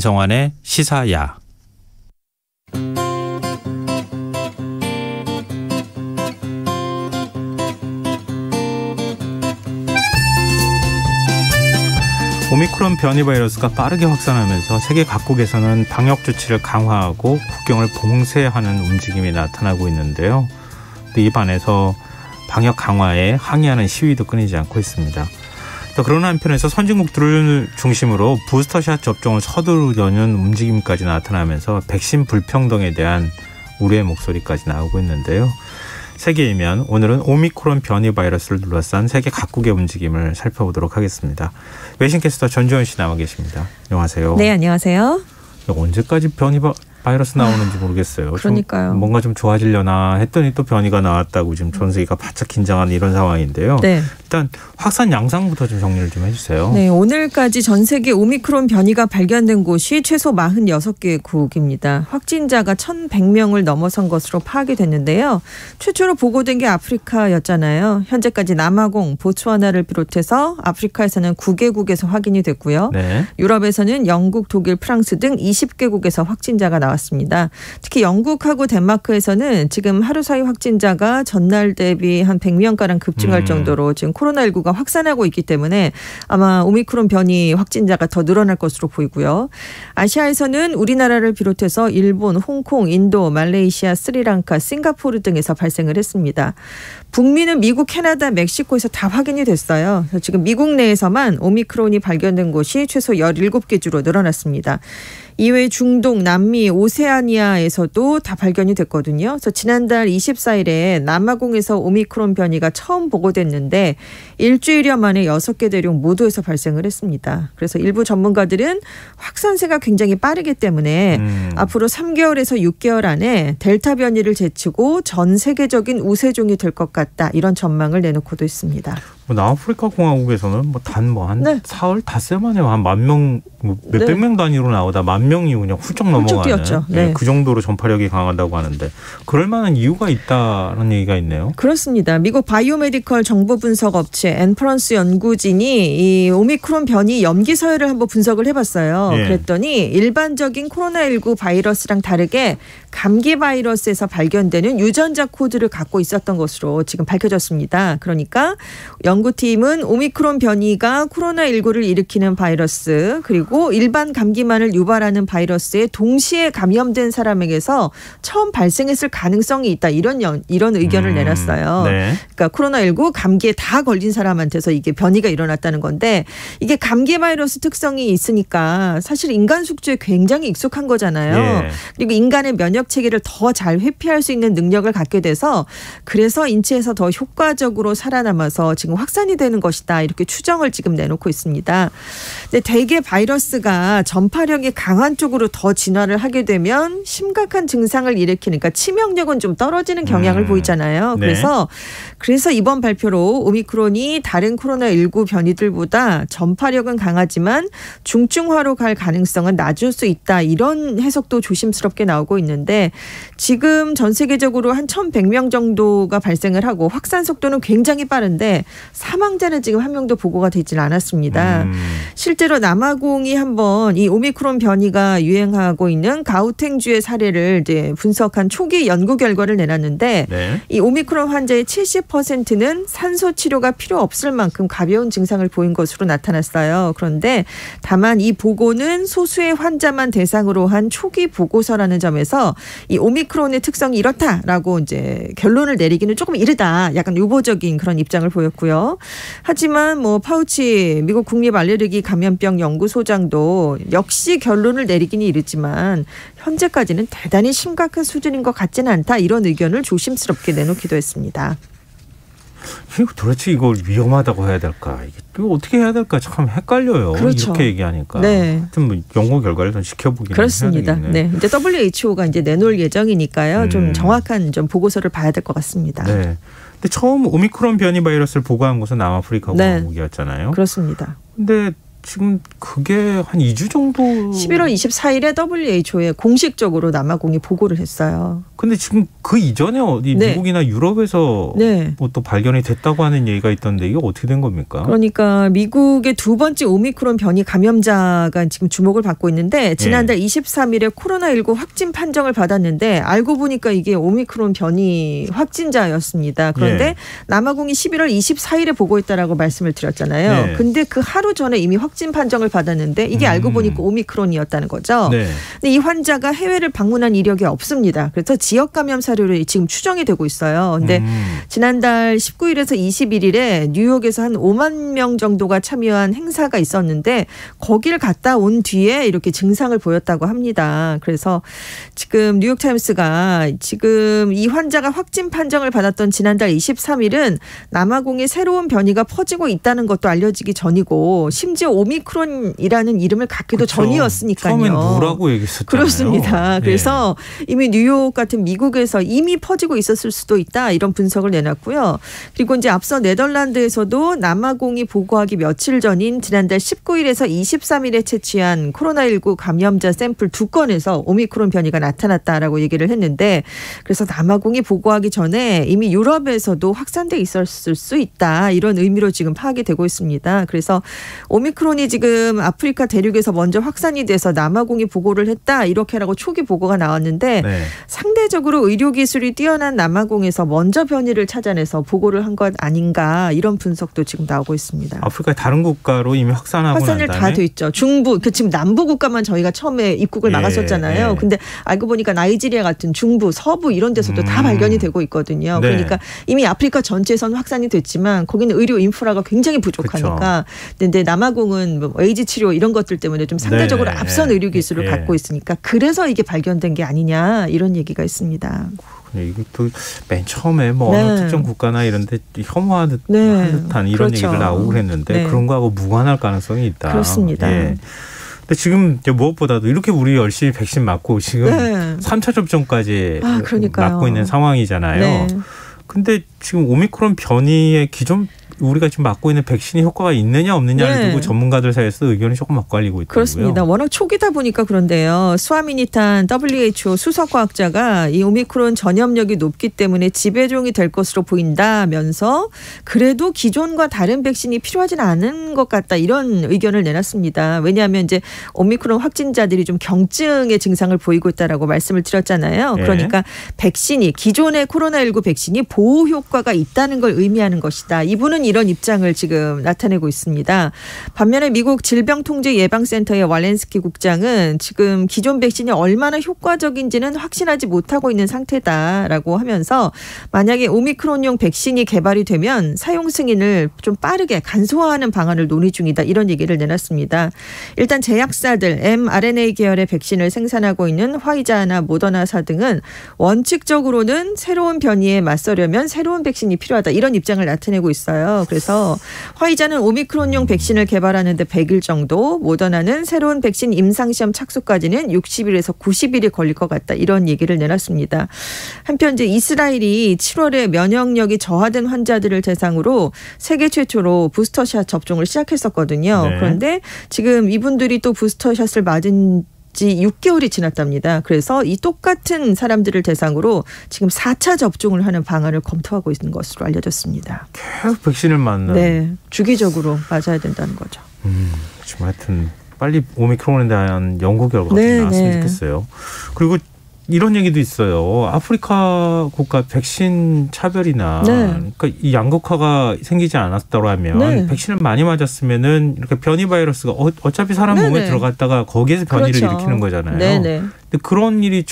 안성환의 시사야. 오미크론 변이 바이러스가 빠르게 확산하면서 세계 각국에서는 방역 조치를 강화하고 국경을 봉쇄하는 움직임이 나타나고 있는데요. 또 이 반에서 방역 강화에 항의하는 시위도 끊이지 않고 있습니다. 또 그런 한편에서 선진국들을 중심으로 부스터샷 접종을 서두르려는 움직임까지 나타나면서 백신 불평등에 대한 우려의 목소리까지 나오고 있는데요. 세계이면 오늘은 오미크론 변이 바이러스를 둘러싼 세계 각국의 움직임을 살펴보도록 하겠습니다. 외신캐스터 전주현 씨 나와 계십니다. 안녕하세요. 네, 안녕하세요. 언제까지 변이 바이러스 나오는지 모르겠어요. 그러니까요. 뭔가 좀 좋아지려나 했더니 또 변이가 나왔다고 지금 전 세계가 바짝 긴장하는 이런 상황인데요. 네. 일단 확산 양상부터 좀 정리를 좀 해주세요. 네, 오늘까지 전 세계 오미크론 변이가 발견된 곳이 최소 46개국입니다. 확진자가 1,100명을 넘어선 것으로 파악이 됐는데요. 최초로 보고된 게 아프리카였잖아요. 현재까지 남아공, 보츠와나를 비롯해서 아프리카에서는 9개국에서 확인이 됐고요. 네. 유럽에서는 영국, 독일, 프랑스 등 20개국에서 확진자가 나왔습니다. 특히 영국하고 덴마크에서는 지금 하루 사이 확진자가 전날 대비 한 100명가량 급증할 정도로 지금 코로나19가 확산하고 있기 때문에 아마 오미크론 변이 확진자가 더 늘어날 것으로 보이고요. 아시아에서는 우리나라를 비롯해서 일본, 홍콩, 인도, 말레이시아, 스리랑카, 싱가포르 등에서 발생을 했습니다. 북미는 미국, 캐나다, 멕시코에서 다 확인이 됐어요. 지금 미국 내에서만 오미크론이 발견된 곳이 최소 17개 주로 늘어났습니다. 이외에 중동, 남미, 오세아니아에서도 다 발견이 됐거든요. 그래서 지난달 24일에 남아공에서 오미크론 변이가 처음 보고됐는데 일주일여 만에 6개 대륙 모두에서 발생을 했습니다. 그래서 일부 전문가들은 확산세가 굉장히 빠르기 때문에 앞으로 3개월에서 6개월 안에 델타 변이를 제치고 전 세계적인 우세종이 될 것 같다. 이런 전망을 내놓고도 있습니다. 남아프리카 공화국에서는 한 사흘 닷새 만에 한 10,000명, 몇백 명 단위로 나오다 10,000명이 그냥 훌쩍 넘어가는 네. 그 정도로 전파력이 강하다고 하는데 그럴 만한 이유가 있다는 얘기가 있네요. 그렇습니다. 미국 바이오메디컬 정보 분석 업체 엔퍼런스 연구진이 이 오미크론 변이 염기 서열을 한번 분석을 해봤어요. 예. 그랬더니 일반적인 코로나19 바이러스랑 다르게 감기 바이러스에서 발견되는 유전자 코드를 갖고 있었던 것으로 지금 밝혀졌습니다. 그러니까 연구팀은 오미크론 변이가 코로나19를 일으키는 바이러스 그리고 일반 감기만을 유발하는 바이러스에 동시에 감염된 사람에게서 처음 발생했을 가능성이 있다. 이런 의견을 내놨어요. 네. 그러니까 코로나19 감기에 다 걸린 사람한테서 이게 변이가 일어났다는 건데 이게 감기 바이러스 특성이 있으니까 사실 인간 숙주에 굉장히 익숙한 거잖아요. 예. 그리고 인간의 면역 체계를 더 잘 회피할 수 있는 능력을 갖게 돼서 그래서 인체에서 더 효과적으로 살아남아서 지금 확산이 되는 것이다. 이렇게 추정을 지금 내놓고 있습니다. 근데 대개 바이러스가 전파력이 강한 쪽으로 더 진화를 하게 되면 심각한 증상을 일으키니까 치명력은 좀 떨어지는 경향을 보이잖아요. 네. 그래서 이번 발표로 오미크론이 다른 코로나19 변이들보다 전파력은 강하지만 중증화로 갈 가능성은 낮을 수 있다. 이런 해석도 조심스럽게 나오고 있는데 지금 전 세계적으로 한 1,100명 정도가 발생을 하고 확산 속도는 굉장히 빠른데 사망자는 지금 한 명도 보고가 되질 않았습니다. 실제로 남아공이 한번 이 오미크론 변이가 유행하고 있는 가우탱주의 사례를 이제 분석한 초기 연구 결과를 내놨는데 네. 이 오미크론 환자의 70%는 산소 치료가 필요 없을 만큼 가벼운 증상을 보인 것으로 나타났어요. 그런데 다만 이 보고는 소수의 환자만 대상으로 한 초기 보고서라는 점에서 이 오미크론의 특성이 이렇다라고 이제 결론을 내리기는 조금 이르다. 약간 유보적인 그런 입장을 보였고요. 하지만 뭐 파우치 미국 국립 알레르기 감염병 연구소장도 역시 결론을 내리기는 이르지만 현재까지는 대단히 심각한 수준인 것 같지는 않다. 이런 의견을 조심스럽게 내놓기도 했습니다. 도대체 이걸 위험하다고 해야 될까? 이거 어떻게 해야 될까? 참 헷갈려요. 그렇죠. 이렇게 얘기하니까. 네. 하여튼 뭐 연구 결과를 좀 지켜보기는 그렇습니다. 해야 되겠네. 네. 이제 WHO가 이제 내놓을 예정이니까요. 좀 정확한 좀 보고서를 봐야 될 것 같습니다. 네. 근데 처음 오미크론 변이 바이러스를 보고한 곳은 남아프리카 공화국이었잖아요. 그렇습니다. 근데 지금 그게 한 2주 정도. 11월 24일에 WHO에 공식적으로 남아공이 보고를 했어요. 근데 지금 그 이전에 어디 네. 미국이나 유럽에서 네. 뭐 또 발견이 됐다고 하는 얘기가 있던데 이게 어떻게 된 겁니까? 그러니까 미국의 두 번째 오미크론 변이 감염자가 지금 주목을 받고 있는데 지난달 23일에 코로나19 확진 판정을 받았는데 알고 보니까 이게 오미크론 변이 확진자였습니다. 그런데 남아공이 11월 24일에 보고했다라고 말씀을 드렸잖아요. 네. 근데 그 하루 전에 이미 확진 판정을 받았는데 이게 알고 보니까 오미크론이었다는 거죠. 네. 근데 이 환자가 해외를 방문한 이력이 없습니다. 그래서 지역 감염 사례로 지금 추정이 되고 있어요. 근데 지난달 19일에서 21일에 뉴욕에서 한 5만 명 정도가 참여한 행사가 있었는데 거기를 갔다 온 뒤에 이렇게 증상을 보였다고 합니다. 그래서 지금 뉴욕타임스가 지금 이 환자가 확진 판정을 받았던 지난달 23일은 남아공에 새로운 변이가 퍼지고 있다는 것도 알려지기 전이고 심지어 오미크론이라는 이름을 갖기도 그렇죠. 전이었으니까요. 처음엔 무라고 얘기했었잖아요. 그렇습니다. 그래서 네. 이미 뉴욕 같은 미국에서 이미 퍼지고 있었을 수도 있다 이런 분석을 내놨고요. 그리고 이제 앞서 네덜란드에서도 남아공이 보고하기 며칠 전인 지난달 19일에서 23일에 채취한 코로나19 감염자 샘플 2건에서 오미크론 변이가 나타났다라고 얘기를 했는데 그래서 남아공이 보고하기 전에 이미 유럽에서도 확산돼 있었을 수 있다 이런 의미로 지금 파악이 되고 있습니다. 그래서 오미크론이 지금 아프리카 대륙에서 먼저 확산이 돼서 남아공이 보고를 했다 이렇게라고 초기 보고가 나왔는데 네. 상대적으로 의료기술이 뛰어난 남아공에서 먼저 변이를 찾아내서 보고를 한 것 아닌가 이런 분석도 지금 나오고 있습니다. 아프리카의 다른 국가로 이미 확산하고 확산을 난 다 다음에 돼 있죠. 중부, 지금 남부 국가만 저희가 처음에 입국을 막았었잖아요. 근데 알고 보니까 나이지리아 같은 중부, 서부 이런 데서도 다 발견이 되고 있거든요. 네. 그러니까 이미 아프리카 전체에서는 확산이 됐지만 거기는 의료 인프라가 굉장히 부족하니까. 근데 남아공은 뭐 에이즈 치료 이런 것들 때문에 좀 상대적으로 네. 앞선 의료 기술을 갖고 있으니까 그래서 이게 발견된 게 아니냐 이런 얘기가 있습니다. 이게 또 맨 처음에 뭐 어느 특정 국가나 이런 데 혐오하는 듯한 이런 그렇죠. 얘기들 나오고 그랬는데 그런 거하고 무관할 가능성이 있다. 그렇습니다. 근데 지금 무엇보다도 이렇게 우리 열심히 백신 맞고 지금 3차 접종까지 맞고 있는 상황이잖아요. 근데 지금 오미크론 변이의 기존 우리가 지금 맞고 있는 백신이 효과가 있느냐 없느냐를 두고 전문가들 사이에서 의견이 조금 엇갈리고 있더라고요. 그렇습니다. 워낙 초기다 보니까 그런데요. 스와미니탄 WHO 수석과학자가 이 오미크론 전염력이 높기 때문에 지배종이 될 것으로 보인다면서 그래도 기존과 다른 백신이 필요하진 않은 것 같다 이런 의견을 내놨습니다. 왜냐하면 이제 오미크론 확진자들이 좀 경증의 증상을 보이고 있다라고 말씀을 드렸잖아요. 그러니까 백신이 기존의 코로나19 백신이 보호 효과가 있다는 걸 의미하는 것이다. 이분은 이런 입장을 지금 나타내고 있습니다. 반면에 미국 질병통제예방센터의 왈렌스키 국장은 지금 기존 백신이 얼마나 효과적인지는 확신하지 못하고 있는 상태다라고 하면서 만약에 오미크론용 백신이 개발이 되면 사용 승인을 좀 빠르게 간소화하는 방안을 논의 중이다 이런 얘기를 내놨습니다. 일단 제약사들 mRNA 계열의 백신을 생산하고 있는 화이자나 모더나사 등은 원칙적으로는 새로운 변이에 맞서려면 새로운 백신이 필요하다 이런 입장을 나타내고 있어요. 그래서 화이자는 오미크론용 백신을 개발하는데 100일 정도, 모더나는 새로운 백신 임상시험 착수까지는 60일에서 90일이 걸릴 것 같다. 이런 얘기를 내놨습니다. 한편 이제 이스라엘이 7월에 면역력이 저하된 환자들을 대상으로 세계 최초로 부스터샷 접종을 시작했었거든요. 그런데 지금 이분들이 또 부스터샷을 맞은 지 6개월이 지났답니다. 그래서 이 똑같은 사람들을 대상으로 지금 4차 접종을 하는 방안을 검토하고 있는 것으로 알려졌습니다. 계속 백신을 맞는. 네. 주기적으로 맞아야 된다는 거죠. 지금 하여튼 빨리 오미크론에 대한 연구 결과가 좀 나왔으면 좋겠어요. 그리고 이런 얘기도 있어요. 아프리카 국가 백신 차별이나 그러니까 이 양극화가 생기지 않았더라면 백신을 많이 맞았으면은 이렇게 변이 바이러스가 어차피 사람 몸에 들어갔다가 거기에서 변이를 일으키는 거잖아요. 근데 그런 일이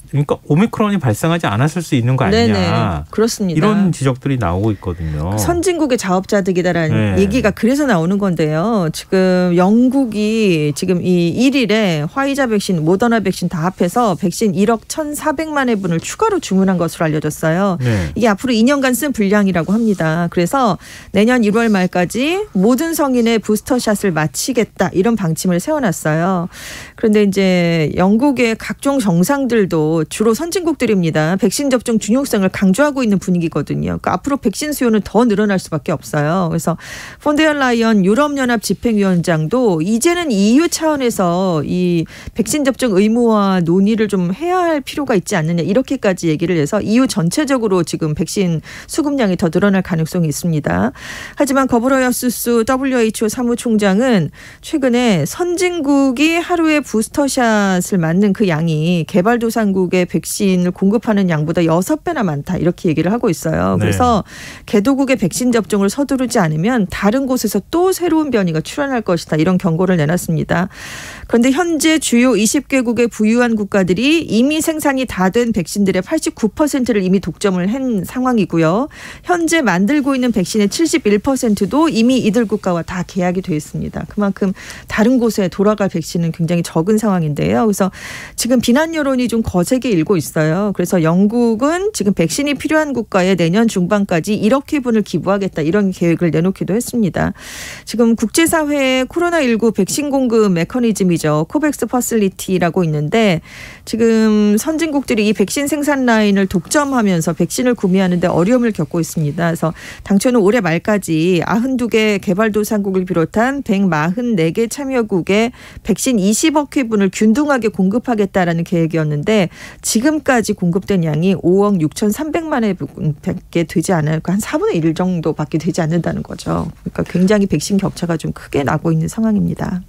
그러니까 오미크론이 발생하지 않았을 수 있는 거 아니냐. 그렇습니다. 이런 지적들이 나오고 있거든요. 선진국의 자업자득이다라는 얘기가 그래서 나오는 건데요. 지금 영국이 지금 이 1일에 화이자 백신, 모더나 백신 다 합해서 백신 1억 1,400만 회분을 추가로 주문한 것으로 알려졌어요. 이게 앞으로 2년간 쓴 분량이라고 합니다. 그래서 내년 1월 말까지 모든 성인의 부스터샷을 마치겠다 이런 방침을 세워놨어요. 그런데 이제 영국의 각종 정상들도 주로 선진국들입니다. 백신 접종 중요성을 강조하고 있는 분위기거든요. 그러니까 앞으로 백신 수요는 더 늘어날 수밖에 없어요. 그래서 폰데얼라이언 유럽연합 집행위원장도 이제는 EU 차원에서 이 백신 접종 의무화 논의를 좀 해야 할 필요가 있지 않느냐 이렇게까지 얘기를 해서 EU 전체적으로 지금 백신 수급량이 더 늘어날 가능성이 있습니다. 하지만 거브러야수스 WHO 사무총장은 최근에 선진국이 하루에 부스터샷을 맞는 그 양이 개발도상국의 백신을 공급하는 양보다 6배나 많다 이렇게 얘기를 하고 있어요. 그래서 개도국의 백신 접종을 서두르지 않으면 다른 곳에서 또 새로운 변이가 출현할 것이다 이런 경고를 내놨습니다. 그런데 현재 주요 20개국의 부유한 국가들이 이미 생산이 다 된 백신들의 89%를 이미 독점을 한 상황이고요. 현재 만들고 있는 백신의 71%도 이미 이들 국가와 다 계약이 돼 있습니다. 그만큼 다른 곳에 돌아갈 백신은 굉장히 적은 상황인데요. 그래서 지금 비난 여론이 좀 거세게 일고 있어요. 그래서 영국은 지금 백신이 필요한 국가에 내년 중반까지 1억 회분을 기부하겠다 이런 계획을 내놓기도 했습니다. 지금 국제사회의 코로나19 백신 공급 메커니즘이죠. 코백스 퍼실리티라고 있는데 지금 선진국들이 이 백신 생산 라인을 독점하면서 백신을 구매하는데 어려움을 겪고 있습니다. 그래서 당초는 올해 말까지 92개 개발도상국을 비롯한 144개 참여국에 백신 20억 회분을 균등하게 공급하겠다라는 계획이었는데 지금까지 공급된 양이 5억 6,300만 회밖에 되지 않아요. 한 4분의 1 정도밖에 되지 않는다는 거죠. 그러니까 굉장히 백신 격차가 좀 크게 나고 있는 상황입니다.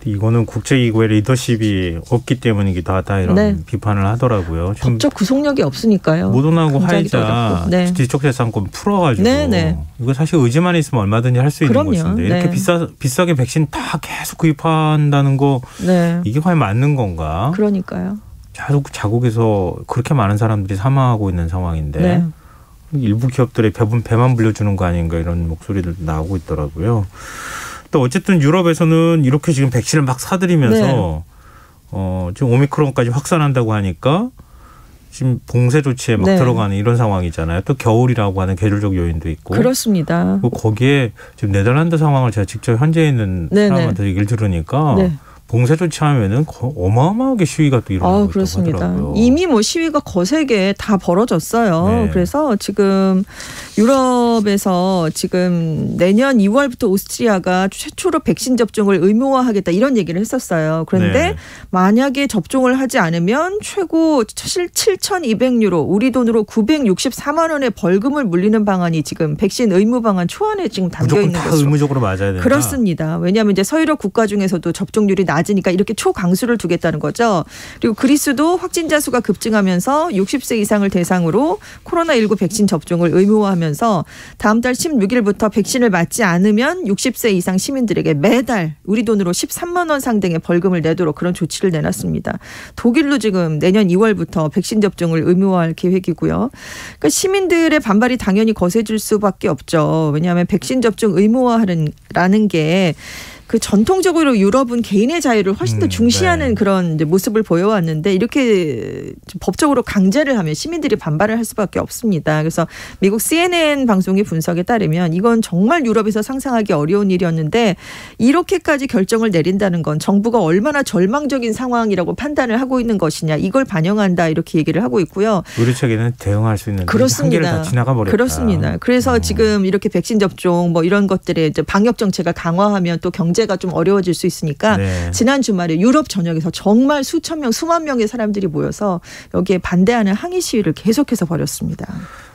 이거는 국제기구의 리더십이 없기 때문이기도 하다 이런 비판을 하더라고요. 법적 구속력이 없으니까요. 모더나하고 화이자 지적재산권 풀어가지고 이거 사실 의지만 있으면 얼마든지 할 수 있는 것인데 이렇게 비싸게 백신 다 계속 구입한다는 거 이게 과연 맞는 건가? 그러니까요. 자국에서 그렇게 많은 사람들이 사망하고 있는 상황인데 일부 기업들의 배만 불려주는 거 아닌가 이런 목소리도 나오고 있더라고요. 또 어쨌든 유럽에서는 이렇게 지금 백신을 막 사들이면서 지금 오미크론까지 확산한다고 하니까 지금 봉쇄 조치에 막 들어가는 이런 상황이잖아요. 또 겨울이라고 하는 계절적 요인도 있고. 그렇습니다. 거기에 지금 네덜란드 상황을 제가 직접 현지에 있는 사람한테 얘기를 들으니까 봉쇄 조치하면은 어마어마하게 시위가 또 일어나고 그렇습니다. 있다고 하더라고요. 이미 뭐 시위가 거세게 다 벌어졌어요. 그래서 지금 유럽에서 지금 내년 2월부터 오스트리아가 최초로 백신 접종을 의무화하겠다 이런 얘기를 했었어요. 그런데 만약에 접종을 하지 않으면 최고 7,200유로 우리 돈으로 964만 원의 벌금을 물리는 방안이 지금 백신 의무 방안 초안에 지금 담겨 있는 거죠. 거죠. 의무적으로 맞아야 된다. 그렇습니다. 왜냐하면 이제 서유럽 국가 중에서도 접종률이 낮으니까 이렇게 초강수를 두겠다는 거죠. 그리고 그리스도 확진자 수가 급증하면서 60세 이상을 대상으로 코로나19 백신 접종을 의무화하면서 다음 달 16일부터 백신을 맞지 않으면 60세 이상 시민들에게 매달 우리 돈으로 13만 원 상당의 벌금을 내도록 그런 조치를 내놨습니다. 독일도 지금 내년 2월부터 백신 접종을 의무화할 계획이고요. 그러니까 시민들의 반발이 당연히 거세질 수밖에 없죠. 왜냐하면 백신 접종 의무화라는 게 그 전통적으로 유럽은 개인의 자유를 훨씬 더 중시하는 그런 이제 모습을 보여왔는데 이렇게 법적으로 강제를 하면 시민들이 반발을 할 수밖에 없습니다. 그래서 미국 CNN 방송의 분석에 따르면 이건 정말 유럽에서 상상하기 어려운 일이었는데 이렇게까지 결정을 내린다는 건 정부가 얼마나 절망적인 상황이라고 판단을 하고 있는 것이냐 이걸 반영한다 이렇게 얘기를 하고 있고요. 우리 측에는 대응할 수 있는 그렇습니다. 한계를 다 지나가 버렸다. 그렇습니다. 그래서 지금 이렇게 백신 접종 뭐 이런 것들의 이제 방역 정책을 강화하면 또 경제가 좀 어려워질 수 있으니까 지난 주말에 유럽 전역에서 정말 수천 명, 수만 명의 사람들이 모여서 여기에 반대하는 항의 시위를 계속해서 벌였습니다.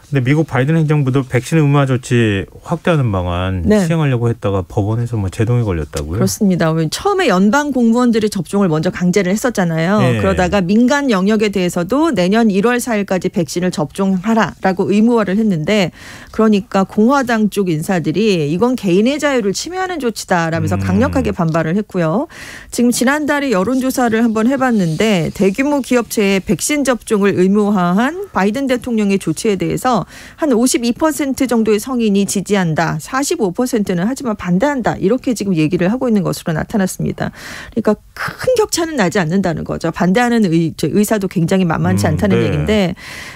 근데 미국 바이든 행정부도 백신 의무화 조치 확대하는 방안 시행하려고 했다가 법원에서 뭐 제동이 걸렸다고요? 그렇습니다. 처음에 연방 공무원들의 접종을 먼저 강제를 했었잖아요. 그러다가 민간 영역에 대해서도 내년 1월 4일까지 백신을 접종하라라고 의무화를 했는데 그러니까 공화당 쪽 인사들이 이건 개인의 자유를 침해하는 조치다라면서 강력하게 반발을 했고요. 지금 지난달에 여론조사를 한번 해봤는데 대규모 기업체의 백신 접종을 의무화한 바이든 대통령의 조치에 대해서 중에서 한 52% 정도의 성인이 지지한다. 45%는 하지만 반대한다. 이렇게 지금 얘기를 하고 있는 것으로 나타났습니다. 그러니까 큰 격차는 나지 않는다는 거죠. 반대하는 의사도 굉장히 만만치 않다는 얘기인데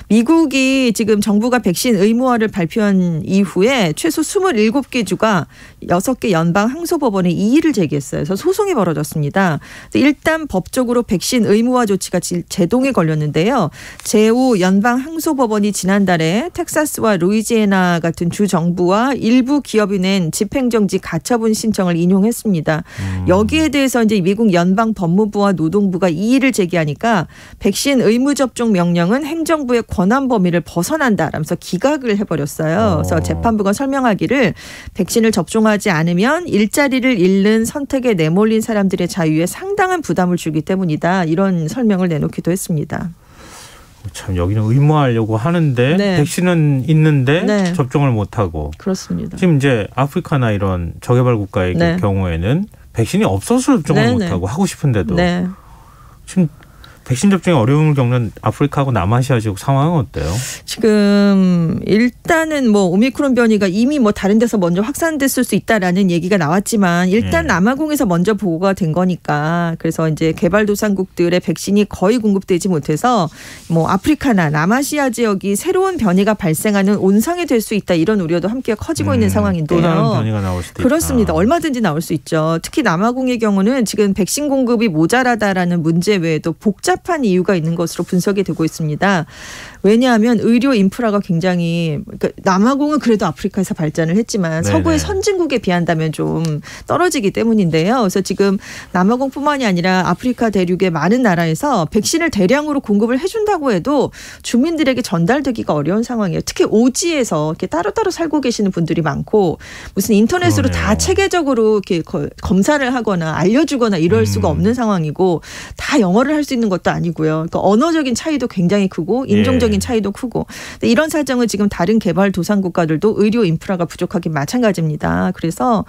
미국이 지금 정부가 백신 의무화를 발표한 이후에 최소 27개 주가 6개 연방 항소법원에 이의를 제기했어요. 그래서 소송이 벌어졌습니다. 일단 법적으로 백신 의무화 조치가 제동에 걸렸는데요. 제5 연방 항소법원이 지난달에 텍사스와 루이지애나 같은 주 정부와 일부 기업이 낸 집행정지 가처분 신청을 인용했습니다. 여기에 대해서 이제 미국 연방 법무부와 노동부가 이의를 제기하니까 백신 의무 접종 명령은 행정부의 권한 범위를 벗어난다라면서 기각을 해버렸어요. 그래서 재판부가 설명하기를 백신을 접종하지 않으면 일자리를 잃는 선택에 내몰린 사람들의 자유에 상당한 부담을 주기 때문이다. 이런 설명을 내놓기도 했습니다. 참 여기는 의무화하려고 하는데 네. 백신은 있는데 네. 접종을 못하고. 그렇습니다. 지금 이제 아프리카나 이런 저개발 국가의 네. 경우에는 백신이 없어서 접종을 네. 못하고 하고 싶은데도 네. 지금 백신 접종에 어려움을 겪는 아프리카하고 남아시아 지역 상황은 어때요? 지금 일단은 뭐 오미크론 변이가 이미 뭐 다른 데서 먼저 확산됐을 수 있다라는 얘기가 나왔지만 일단 남아공에서 먼저 보고가 된 거니까 그래서 이제 개발도상국들의 백신이 거의 공급되지 못해서 뭐 아프리카나 남아시아 지역이 새로운 변이가 발생하는 온상이 될 수 있다 이런 우려도 함께 커지고 있는 상황인데요. 또 다른 변이가 나올 수도 있다. 그렇습니다. 얼마든지 나올 수 있죠. 특히 남아공의 경우는 지금 백신 공급이 모자라다라는 문제 외에도 복잡한 이유가 있는 것으로 분석이 되고 있습니다. 왜냐하면 의료 인프라가 굉장히 그러니까 남아공은 그래도 아프리카에서 발전을 했지만 네네. 서구의 선진국에 비한다면 좀 떨어지기 때문인데요. 그래서 지금 남아공뿐만이 아니라 아프리카 대륙의 많은 나라에서 백신을 대량으로 공급을 해준다고 해도 주민들에게 전달되기가 어려운 상황이에요. 특히 오지에서 이렇게 따로따로 살고 계시는 분들이 많고 무슨 인터넷으로 그러네요. 다 체계적으로 이렇게 검사를 하거나 알려주거나 이럴 수가 없는 상황이고 다 영어를 할 수 있는 것도 아니고요. 그러니까 언어적인 차이도 굉장히 크고 인종적인 차이도 크고 이런 사정은 지금 다른 개발도상 국가들도 의료 인프라가 부족하기 마찬가지입니다. 그래서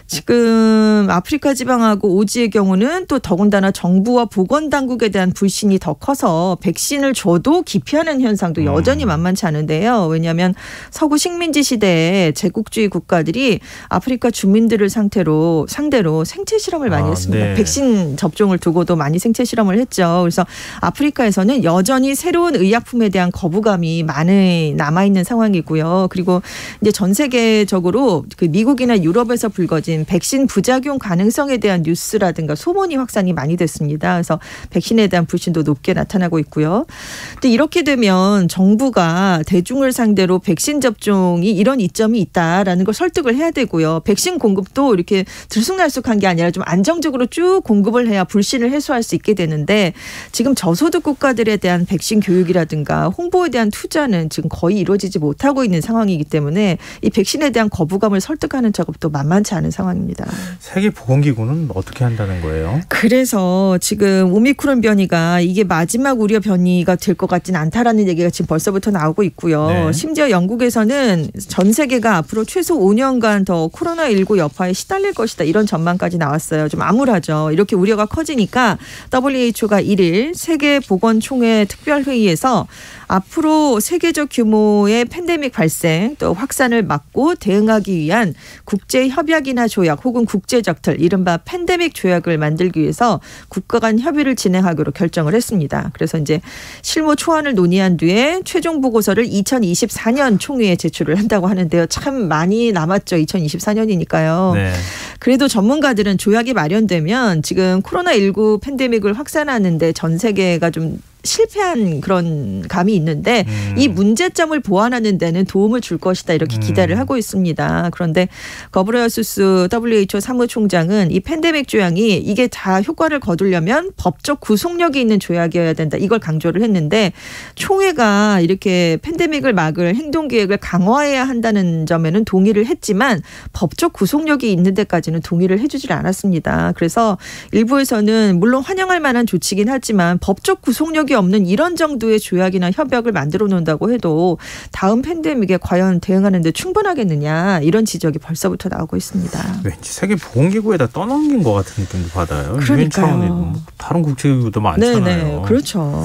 지금 아프리카 지방하고 오지의 경우는 또 더군다나 정부와 보건당국에 대한 불신이 더 커서 백신을 줘도 기피하는 현상도 여전히 만만치 않은데요. 왜냐하면 서구 식민지 시대에 제국주의 국가들이 아프리카 주민들을 상대로 생체 실험을 많이 했습니다. 네. 백신 접종을 두고도 많이 생체 실험을 했죠. 그래서 아프리카에서는 여전히 새로운 의약품에 대한 거부감이 많이 남아있는 상황이고요. 그리고 이제 전 세계적으로 그 미국이나 유럽에서 불거진 백신 부작용 가능성에 대한 뉴스라든가 소문이 확산이 많이 됐습니다. 그래서 백신에 대한 불신도 높게 나타나고 있고요. 근데 이렇게 되면 정부가 대중을 상대로 백신 접종이 이런 이점이 있다라는 걸 설득을 해야 되고요. 백신 공급도 이렇게 들쑥날쑥한 게 아니라 좀 안정적으로 쭉 공급을 해야 불신을 해소할 수 있게 되는데 지금 저소득 국가들에 대한 백신 교육이라든가 홍보에 대한 투자는 지금 거의 이루어지지 못하고 있는 상황이기 때문에 이 백신에 대한 거부감을 설득하는 작업도 만만치 않은 상황입니다. 세계보건기구는 어떻게 한다는 거예요? 그래서 지금 오미크론 변이가 이게 마지막 우려 변이가 될 것 같지는 않다라는 얘기가 지금 벌써부터 나오고 있고요. 네. 심지어 영국에서는 전 세계가 앞으로 최소 5년간 더 코로나19 여파에 시달릴 것이다. 이런 전망까지 나왔어요. 좀 암울하죠. 이렇게 우려가 커지니까 WHO가 1일 세계보건총회 특별회의에서 앞으로 세계적 규모의 팬데믹 발생 또 확산을 막고 대응하기 위한 국제협약이나 조약 혹은 국제적틀 이른바 팬데믹 조약을 만들기 위해서 국가 간 협의를 진행하기로 결정을 했습니다. 그래서 이제 실무 초안을 논의한 뒤에 최종 보고서를 2024년 총회에 제출을 한다고 하는데요. 참 많이 남았죠. 2024년이니까요. 네. 그래도 전문가들은 조약이 마련되면 지금 코로나19 팬데믹을 확산하는데 전 세계가 좀 실패한 그런 감이 있는데 이 문제점을 보완하는 데는 도움을 줄 것이다 이렇게 기대를 하고 있습니다. 그런데 거브레예수스 WHO 사무총장은 이 팬데믹 조약이 이게 다 효과를 거두려면 법적 구속력이 있는 조약이어야 된다. 이걸 강조를 했는데 총회가 이렇게 팬데믹을 막을 행동계획을 강화해야 한다는 점에는 동의를 했지만 법적 구속력이 있는 데까지는 동의를 해주질 않았습니다. 그래서 일부에서는 물론 환영할 만한 조치긴 하지만 법적 구속력이 없는 이런 정도의 조약이나 협약을 만들어 놓는다고 해도 다음 팬데믹에 과연 대응하는 데 충분하겠느냐 이런 지적이 벌써부터 나오고 있습니다. 왠지 세계보건기구에다 떠넘긴 것 같은 느낌도 받아요. 그러니까요. 다른 국제기구도 많잖아요. 네네, 그렇죠.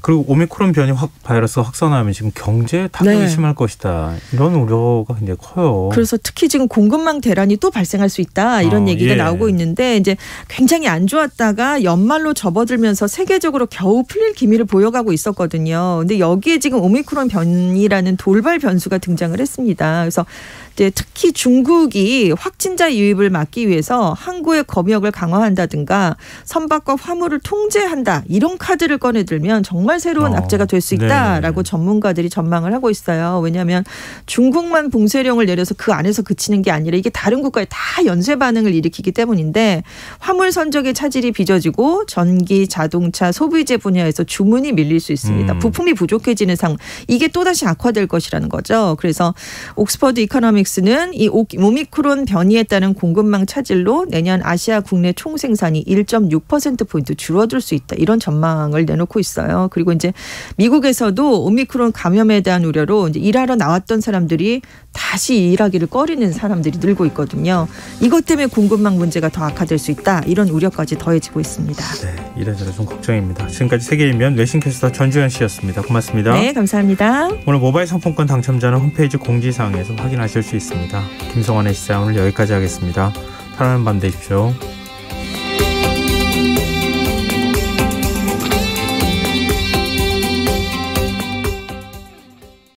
그리고 오미크론 변이 바이러스 확산하면 지금 경제에 타격이 네. 심할 것이다. 이런 우려가 굉장히 커요. 그래서 특히 지금 공급망 대란이 또 발생할 수 있다. 이런 얘기가 예. 나오고 있는데 이제 굉장히 안 좋았다가 연말로 접어들면서 세계적으로 겨우 풀릴 기미를 보여가고 있었거든요. 근데 여기에 지금 오미크론 변이라는 돌발 변수가 등장을 했습니다. 그래서 이제 특히 중국이 확진자 유입을 막기 위해서 항구의 검역을 강화한다든가 선박과 화물을 통제한다. 이런 카드를 꺼내들면 정말 새로운 악재가 될 수 있다라고 전문가들이 전망을 하고 있어요. 왜냐하면 중국만 봉쇄령을 내려서 그 안에서 그치는 게 아니라 이게 다른 국가에 다 연쇄 반응을 일으키기 때문인데 화물 선적의 차질이 빚어지고 전기, 자동차, 소비재 분야에서 주문이 밀릴 수 있습니다. 부품이 부족해지는 상황. 이게 또다시 악화될 것이라는 거죠. 그래서 옥스퍼드 이코노믹스는 이 오미크론 변이에 따른 공급망 차질로 내년 아시아 국내 총생산이 1.6%포인트 줄어들 수 있다. 이런 전망을 내놓고 있어요. 그리고 이제 미국에서도 오미크론 감염에 대한 우려로 이제 일하러 나왔던 사람들이 다시 일하기를 꺼리는 사람들이 늘고 있거든요. 이것 때문에 공급망 문제가 더 악화될 수 있다. 이런 우려까지 더해지고 있습니다. 네, 이래저래 좀 걱정입니다. 지금까지 세계일면 외신캐스터 전주현 씨였습니다. 고맙습니다. 네, 감사합니다. 오늘 모바일 상품권 당첨자는 홈페이지 공지사항에서 확인하실 수 있습니다. 김성환의 시사 오늘 여기까지 하겠습니다. 편안한 밤 되십시오.